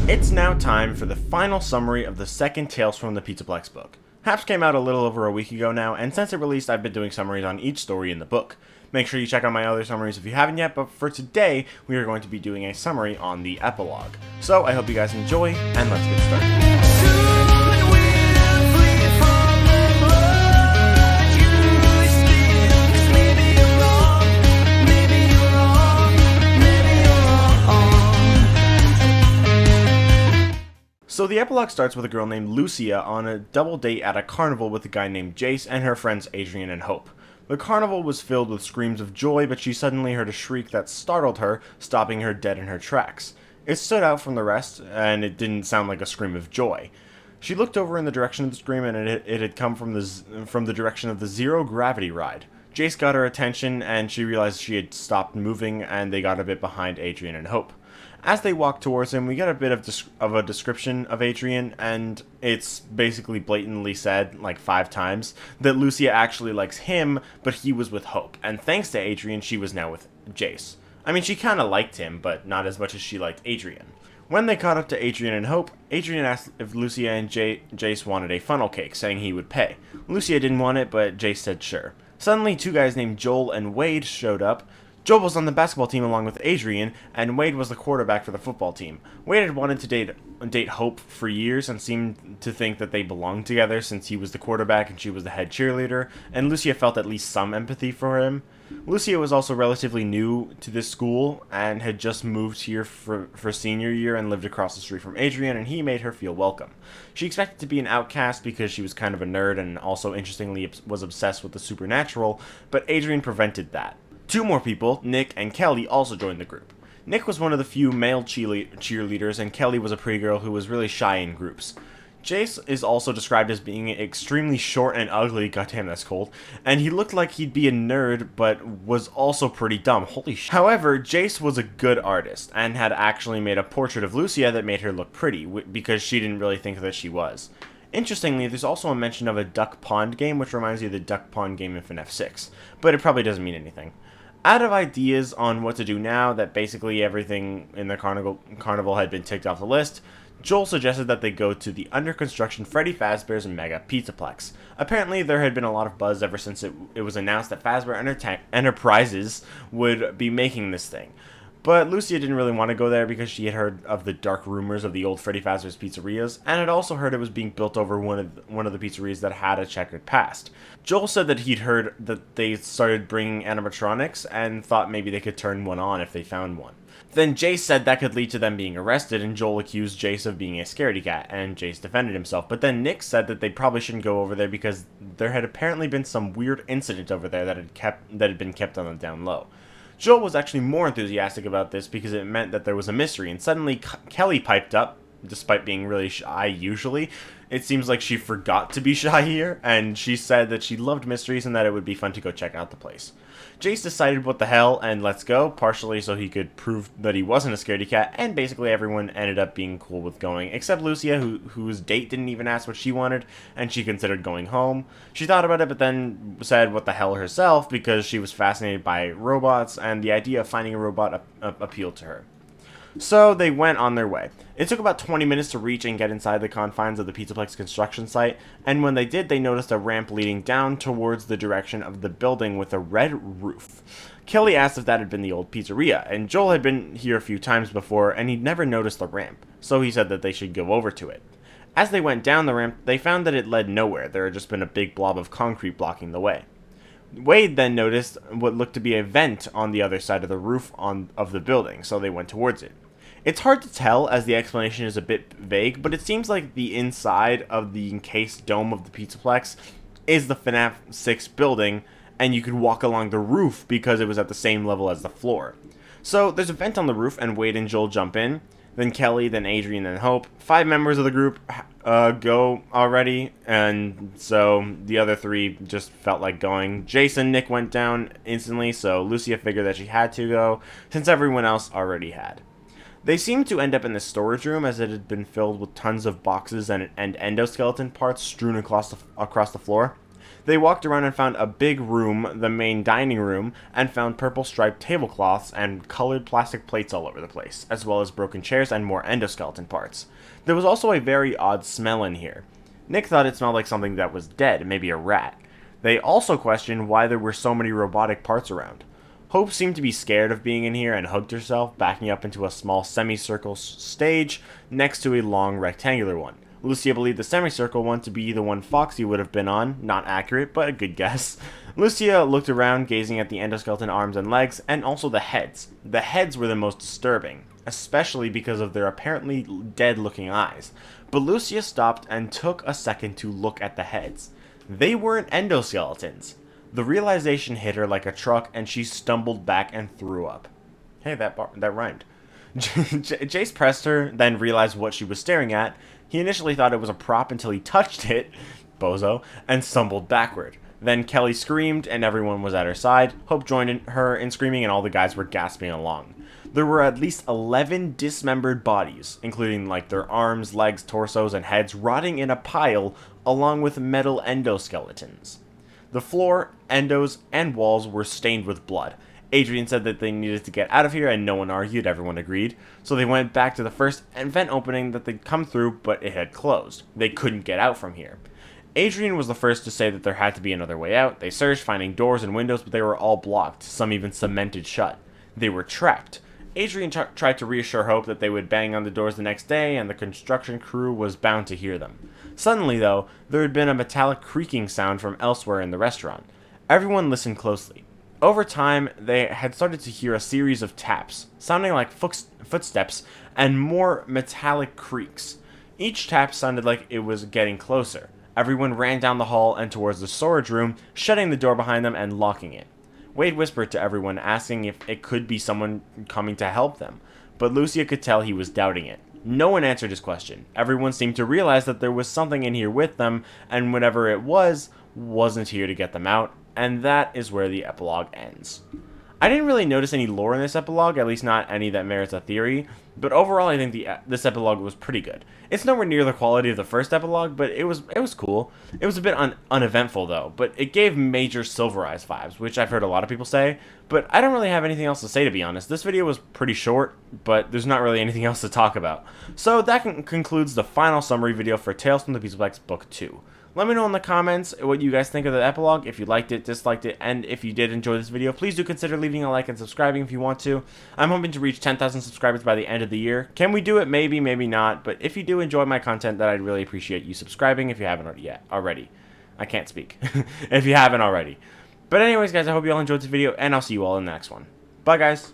It's now time for the final summary of the second Tales from the Pizzaplex book. Haps came out a little over a week ago now, and since it released I've been doing summaries on each story in the book. Make sure you check out my other summaries if you haven't yet, but for today, we are going to be doing a summary on the epilogue. So I hope you guys enjoy, and let's get started. So the epilogue starts with a girl named Lucia on a double date at a carnival with a guy named Jace and her friends Adrian and Hope. The carnival was filled with screams of joy, but she suddenly heard a shriek that startled her, stopping her dead in her tracks. It stood out from the rest, and it didn't sound like a scream of joy. She looked over in the direction of the scream, and it had come from the direction of the zero-gravity ride. Jace got her attention, and she realized she had stopped moving, and they got a bit behind Adrian and Hope. As they walk towards him, we get a bit of a description of Adrian, and it's basically blatantly said, like 5 times, that Lucia actually likes him, but he was with Hope, and thanks to Adrian, she was now with Jace. I mean, she kinda liked him, but not as much as she liked Adrian. When they caught up to Adrian and Hope, Adrian asked if Lucia and Jace wanted a funnel cake, saying he would pay. Lucia didn't want it, but Jace said sure. Suddenly, 2 guys named Joel and Wade showed up. Joel was on the basketball team along with Adrian, and Wade was the quarterback for the football team. Wade had wanted to date Hope for years and seemed to think that they belonged together since he was the quarterback and she was the head cheerleader, and Lucia felt at least some empathy for him. Lucia was also relatively new to this school and had just moved here for senior year and lived across the street from Adrian, and he made her feel welcome. She expected to be an outcast because she was kind of a nerd and also interestingly was obsessed with the supernatural, but Adrian prevented that. 2 more people, Nick and Kelly, also joined the group. Nick was one of the few male cheerleaders, and Kelly was a pretty girl who was really shy in groups. Jace is also described as being extremely short and ugly, goddamn that's cold, and he looked like he'd be a nerd, but was also pretty dumb, holy shit. However, Jace was a good artist, and had actually made a portrait of Lucia that made her look pretty, because she didn't really think that she was. Interestingly, there's also a mention of a duck pond game, which reminds you of the duck pond game in FNaF 6, but it probably doesn't mean anything. Out of ideas on what to do now that basically everything in the carnival had been ticked off the list, Joel suggested that they go to the under construction Freddy Fazbear's Mega Pizzaplex. Apparently there had been a lot of buzz ever since it was announced that Fazbear Enterprises would be making this thing. But Lucia didn't really want to go there because she had heard of the dark rumors of the old Freddy Fazbear's pizzerias, and had also heard it was being built over one of the pizzerias that had a checkered past. Joel said that he'd heard that they started bringing animatronics and thought maybe they could turn one on if they found one. Then Jace said that could lead to them being arrested, and Joel accused Jace of being a scaredy cat, and Jace defended himself. But then Nick said that they probably shouldn't go over there because there had apparently been some weird incident over there that had been kept on the down low. Joel was actually more enthusiastic about this because it meant that there was a mystery, and suddenly Kelly piped up, despite being really shy usually. It seems like she forgot to be shy here, and she said that she loved mysteries and that it would be fun to go check out the place. Jace decided what the hell and let's go, partially so he could prove that he wasn't a scaredy cat, and basically everyone ended up being cool with going, except Lucia, whose date didn't even ask what she wanted, and she considered going home. She thought about it, but then said what the hell herself, because she was fascinated by robots, and the idea of finding a robot appealed to her. So they went on their way. It took about 20 minutes to reach and get inside the confines of the Pizzaplex construction site, and when they did, they noticed a ramp leading down towards the direction of the building with a red roof. Kelly asked if that had been the old pizzeria, and Joel had been here a few times before, and he'd never noticed the ramp, so he said that they should go over to it. As they went down the ramp, they found that it led nowhere. There had just been a big blob of concrete blocking the way. Wade then noticed what looked to be a vent on the other side of the roof of the building, so they went towards it. It's hard to tell as the explanation is a bit vague, but it seems like the inside of the encased dome of the Pizzaplex is the FNaF 6 building, and you could walk along the roof because it was at the same level as the floor. So there's a vent on the roof, and Wade and Joel jump in, then Kelly, then Adrian, then Hope. 5 members of the group go already, and so the other 3 just felt like going. Jace and Nick went down instantly, so Lucia figured that she had to go, since everyone else already had. They seemed to end up in the storage room, as it had been filled with tons of boxes and endoskeleton parts strewn across the floor. They walked around and found a big room, the main dining room, and found purple striped tablecloths and colored plastic plates all over the place, as well as broken chairs and more endoskeleton parts. There was also a very odd smell in here. Nick thought it smelled like something that was dead, maybe a rat. They also questioned why there were so many robotic parts around. Hope seemed to be scared of being in here and hugged herself, backing up into a small semicircle stage next to a long rectangular one. Lucia believed the semicircle one to be the one Foxy would have been on. Not accurate, but a good guess. Lucia looked around, gazing at the endoskeleton arms and legs, and also the heads. The heads were the most disturbing, especially because of their apparently dead-looking eyes. But Lucia stopped and took a second to look at the heads. They weren't endoskeletons. The realization hit her like a truck, and she stumbled back and threw up. Hey, that rhymed. Jace pressed her, then realized what she was staring at. He initially thought it was a prop until he touched it, bozo, and stumbled backward. Then Kelly screamed, and everyone was at her side. Hope joined her in screaming, and all the guys were gasping along. There were at least 11 dismembered bodies, including like their arms, legs, torsos, and heads, rotting in a pile, along with metal endoskeletons. The floor, endos, and walls were stained with blood. Adrian said that they needed to get out of here, and no one argued, everyone agreed. So they went back to the first vent opening that they'd come through, but it had closed. They couldn't get out from here. Adrian was the first to say that there had to be another way out. They searched, finding doors and windows, but they were all blocked, some even cemented shut. They were trapped. Adrian tried to reassure Hope that they would bang on the doors the next day, and the construction crew was bound to hear them. Suddenly, though, there had been a metallic creaking sound from elsewhere in the restaurant. Everyone listened closely. Over time, they had started to hear a series of taps, sounding like footsteps, and more metallic creaks. Each tap sounded like it was getting closer. Everyone ran down the hall and towards the storage room, shutting the door behind them and locking it. Wade whispered to everyone, asking if it could be someone coming to help them, but Lucia could tell he was doubting it. No one answered his question. Everyone seemed to realize that there was something in here with them, and whatever it wasn't here to get them out, and that is where the epilogue ends. I didn't really notice any lore in this epilogue, at least not any that merits a theory, but overall I think this epilogue was pretty good. It's nowhere near the quality of the first epilogue, but it was cool. It was a bit uneventful though, but it gave major Silver Eyes vibes, which I've heard a lot of people say, but I don't really have anything else to say, to be honest. This video was pretty short, but there's not really anything else to talk about. So that concludes the final summary video for Tales from the Pizzaplex Book 2. Let me know in the comments what you guys think of the epilogue, if you liked it, disliked it, and if you did enjoy this video, please do consider leaving a like and subscribing if you want to. I'm hoping to reach 10,000 subscribers by the end of the year. Can we do it? Maybe, maybe not, but if you do enjoy my content, then I'd really appreciate you subscribing if you haven't already. I can't speak. If you haven't already. But anyways, guys, I hope you all enjoyed this video, and I'll see you all in the next one. Bye, guys.